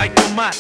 Sajkomat,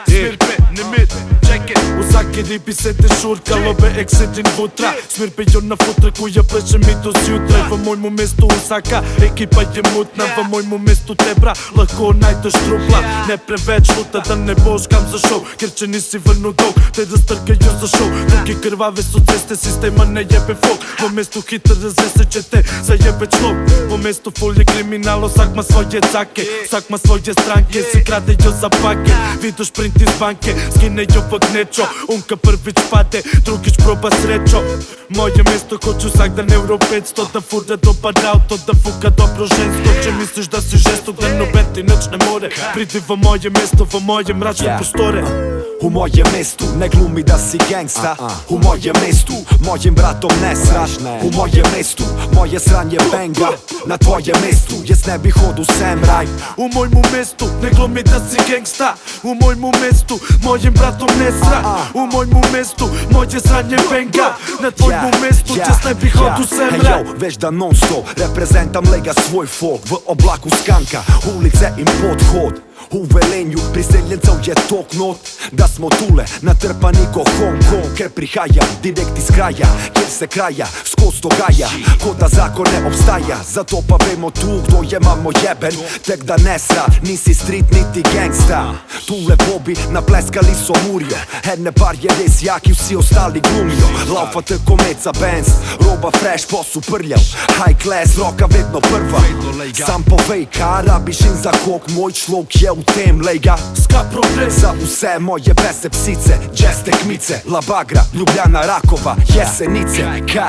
Smirbe, Nimit, check it. U svaki ribi se te šurka, love eksedin vutra. Smirbe jo na futra koja pleše mi do zjutra. V mojemu mestu usaka, ekipa je mutna. V mojemu mestu tebra, lahko najdeš trupla. Ne preveč luta, da ne boš kam za šov, ker če nisi vrnu dolg, te raztrgajo za šov. Drugi krvave so ceste, sistema ne jebe folk. V mestu hitro razvese, če te zajebe člog. V mestu ful je kriminalo, vsak ma svoje cake, vsak ma svoje stranke, si kradejo za pake. Vidiš print iz banke, skinejo v gnečo. Unka prvič pade, drugič proba srečo. Moje mesto hoću vsak dan euro 500, da fura dobar auto, da fuka dobro žensko. Če misliš da si žestok, da noben ti nič ne more, pridi v moje mesto, v moje mračne prostore. U mojem mestu ne glumi da si gangsta. U mojem mestu mojim bratom ne sraš. U mojem mestu moje sranje benga. Na tvojem mestu jes ne bih hodu semraj. U mojemu mestu ne glumi da si gangsta. U mojemu mestu mojim bratom ne sra. U mojemu mestu moje sranje benga. Na tvojemu mestu jes ne bih hodu semraj. Hey yo, već da non stop reprezentam lega svoj folk. V oblaku skanka, ulice im podhod. U Velenju priseljencev je tok not. Da smo tule natrpani ko Hong Kong. Ker prihajam direkt iz kraja, kjer se kraja skoz dogaja, ko da zakon ne obstaja. Zato pa vemo tu kdo je mamo jeben. Tek da ne sra, nisi street niti gangsta. Tule bobi napleskali so murio. Ene bar je res jak i vsi ostali glumijo. Laufate komeca Benz, roba fresh, posu prljav. High class, roka vedno prva. Sam povej, ka rabiš in za kog moj človek je u tem, lejga. Ska progres za vse moje bese psice, jazz tekmice, La Bagra, Ljubljana, Rakova, Jesenice.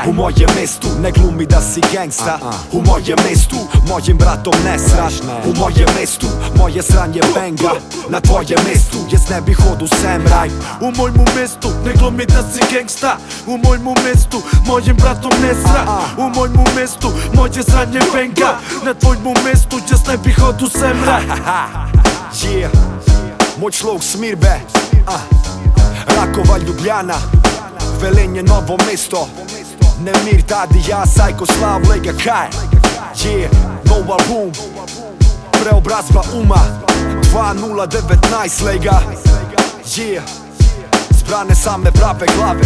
U mojem mestu ne glumi da si gangsta. U mojem mestu mojim bratom ne sraš. U mojem mestu moje sranje benga. Na tvojem mestu jes ne bih hodu semraj. U mojemu mestu ne glumi da si gangsta. U mojemu mestu mojim bratom ne sra. U mojemu mestu moje sranje benga. Na tvojemu mestu jes ne bih hodu semraj. Yeah, moj človek Smirbe, Rakova, Ljubljana, Velenje, Novo mesto. Nemir, Tadi, ja, Sajkoslav, lega kaj. Yeah, nov album, preobrazba uma 2019, lega. Yeah, zbrane same prave glave.